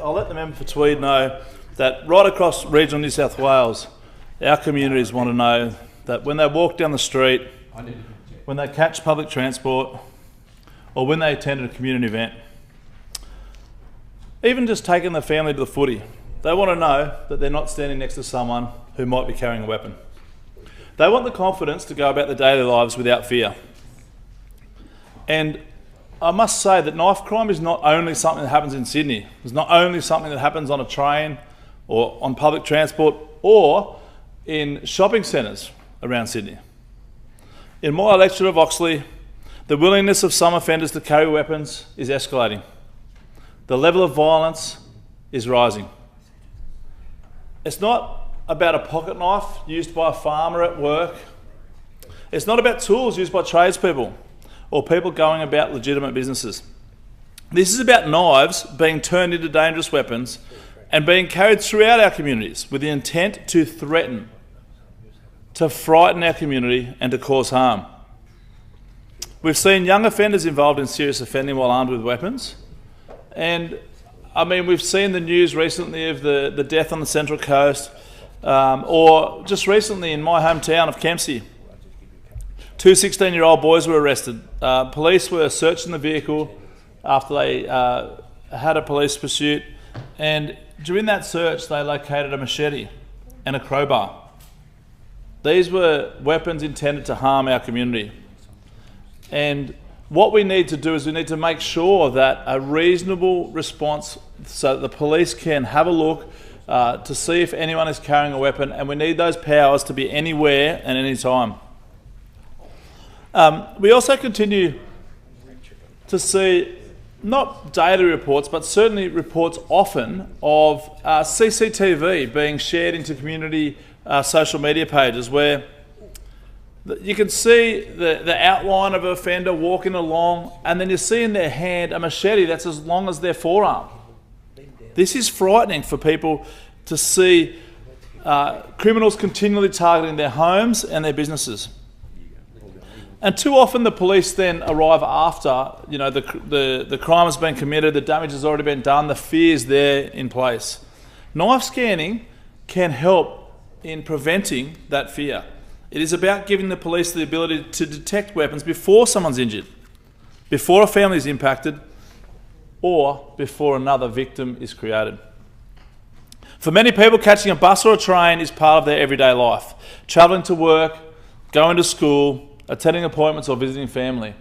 I'll let the member for Tweed know that right across regional New South Wales, our communities want to know that when they walk down the street, when they catch public transport, or when they attend a community event, even just taking the family to the footy, they want to know that they're not standing next to someone who might be carrying a weapon. They want the confidence to go about their daily lives without fear. And I must say that knife crime is not only something that happens in Sydney. It's not only something that happens on a train or on public transport or in shopping centres around Sydney. In my electorate of Oxley, the willingness of some offenders to carry weapons is escalating. The level of violence is rising. It's not about a pocket knife used by a farmer at work. It's not about tools used by tradespeople or people going about legitimate businesses. This is about knives being turned into dangerous weapons and being carried throughout our communities with the intent to threaten, to frighten our community and to cause harm. We've seen young offenders involved in serious offending while armed with weapons. And I mean, we've seen the news recently of the death on the Central Coast, or just recently in my hometown of Kempsey. Two 16-year-old boys were arrested. Police were searching the vehicle after they had a police pursuit, and during that search they located a machete and a crowbar. These were weapons intended to harm our community. And what we need to do is we need to make sure that a reasonable response so that the police can have a look to see if anyone is carrying a weapon, and we need those powers to be anywhere and any time. We also continue to see not daily reports, but certainly reports often of CCTV being shared into community social media pages where you can see the outline of an offender walking along, and then you see in their hand a machete that's as long as their forearm. This is frightening for people to see criminals continually targeting their homes and their businesses. And too often the police then arrive after the crime has been committed, the damage has already been done, the fear is there in place. Knife scanning can help in preventing that fear. It is about giving the police the ability to detect weapons before someone's injured, before a family is impacted, or before another victim is created. For many people, catching a bus or a train is part of their everyday life. Travelling to work, going to school, attending appointments or visiting family.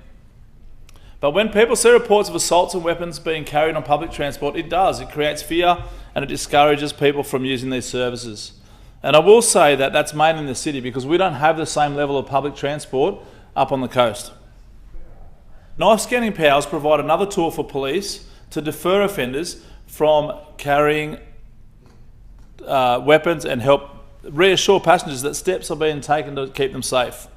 But when people see reports of assaults and weapons being carried on public transport, it creates fear and it discourages people from using these services. And I will say that that's mainly in the city because we don't have the same level of public transport up on the coast. Knife scanning powers provide another tool for police to deter offenders from carrying weapons and help reassure passengers that steps are being taken to keep them safe.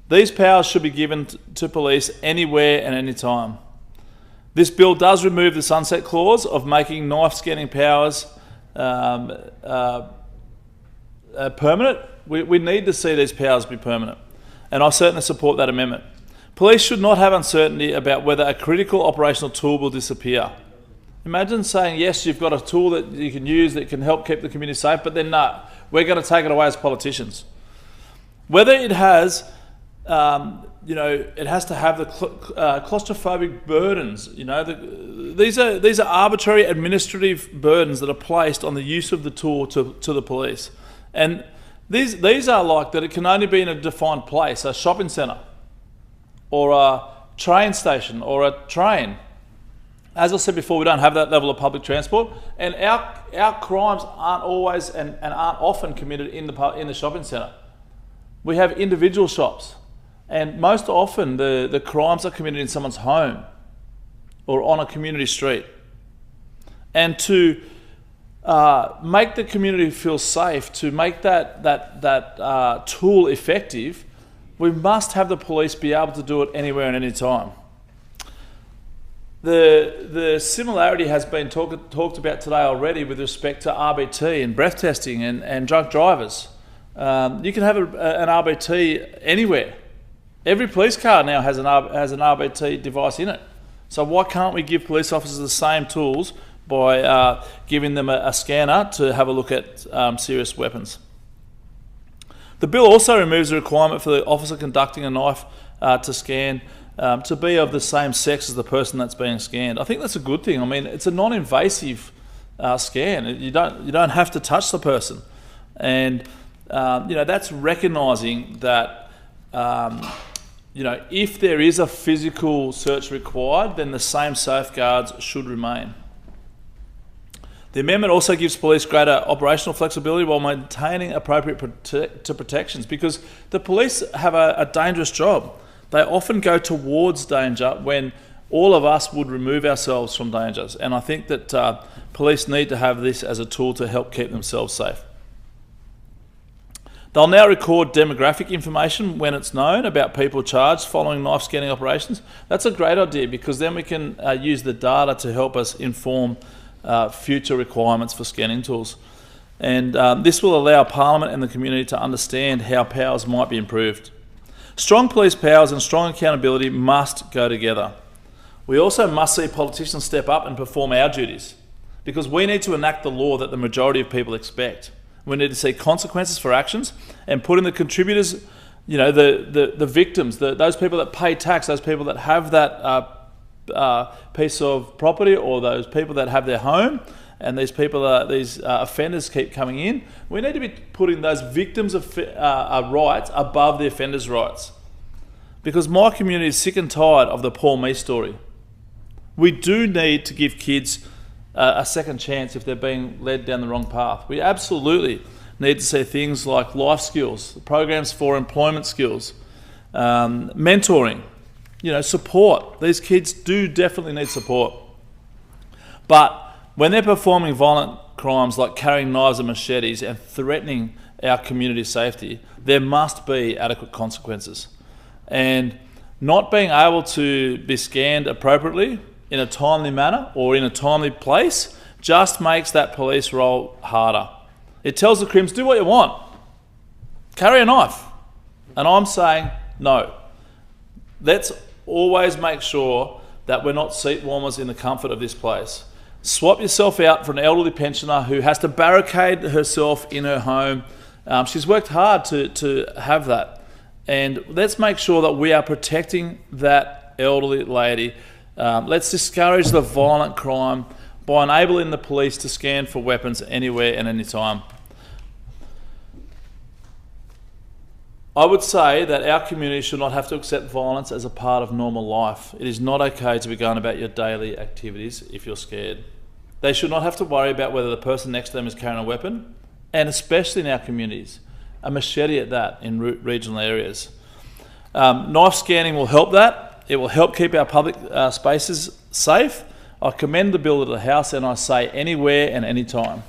These powers should be given to police anywhere and any time. This bill does remove the sunset clause of making knife scanning powers permanent. We need to see these powers be permanent, and I certainly support that amendment. Police should not have uncertainty about whether a critical operational tool will disappear. Imagine saying, yes, you've got a tool that you can use that can help keep the community safe, but then no, we're going to take it away as politicians. Whether it has it has to have the claustrophobic burdens. These are arbitrary administrative burdens that are placed on the use of the tool to the police. And these are like that it can only be in a defined place, a shopping centre or a train station or a train. As I said before, we don't have that level of public transport, and our crimes aren't always and aren't often committed in the shopping centre. We have individual shops. And most often the crimes are committed in someone's home or on a community street. And to make the community feel safe, to make that tool effective, we must have the police be able to do it anywhere and any time. The similarity has been talked about today already with respect to RBT and breath testing and drunk drivers. You can have an RBT anywhere. Every police car now has an RBT device in it. So why can't we give police officers the same tools by giving them a scanner to have a look at serious weapons. The bill also removes the requirement for the officer conducting a knife to scan to be of the same sex as the person that's being scanned. I think that's a good thing. I mean, it's a non-invasive scan. You don't have to touch the person, and that's recognising that if there is a physical search required, then the same safeguards should remain. The amendment also gives police greater operational flexibility while maintaining appropriate protections, because the police have a dangerous job. They often go towards danger when all of us would remove ourselves from dangers, and I think that police need to have this as a tool to help keep themselves safe. They'll now record demographic information when it's known about people charged following knife scanning operations. That's a great idea, because then we can use the data to help us inform future requirements for scanning tools. And this will allow Parliament and the community to understand how powers might be improved. Strong police powers and strong accountability must go together. We also must see politicians step up and perform our duties, because we need to enact the law that the majority of people expect. We need to see consequences for actions and put in the contributors, the victims, those people that pay tax, those people that have that piece of property, or those people that have their home, and these offenders keep coming in. We need to be putting those victims of rights above the offenders' rights, because my community is sick and tired of the Paul Me story. We do need to give kids a second chance if they're being led down the wrong path. We absolutely need to see things like life skills, programs for employment skills, mentoring, support. These kids do definitely need support. But when they're performing violent crimes like carrying knives and machetes and threatening our community safety, there must be adequate consequences. And not being able to be scanned appropriately in a timely manner or in a timely place just makes that police role harder. It tells the crims, do what you want, carry a knife. And I'm saying no. Let's always make sure that we're not seat warmers in the comfort of this place. Swap yourself out for an elderly pensioner who has to barricade herself in her home. She's worked hard to have that. And let's make sure that we are protecting that elderly lady. Let's discourage the violent crime by enabling the police to scan for weapons anywhere and anytime. I would say that our community should not have to accept violence as a part of normal life. It is not okay to be going about your daily activities if you're scared. They should not have to worry about whether the person next to them is carrying a weapon, and especially in our communities, a machete at that in regional areas. Knife scanning will help that. It will help keep our public spaces safe. I commend the bill to the House, and I say anywhere and anytime.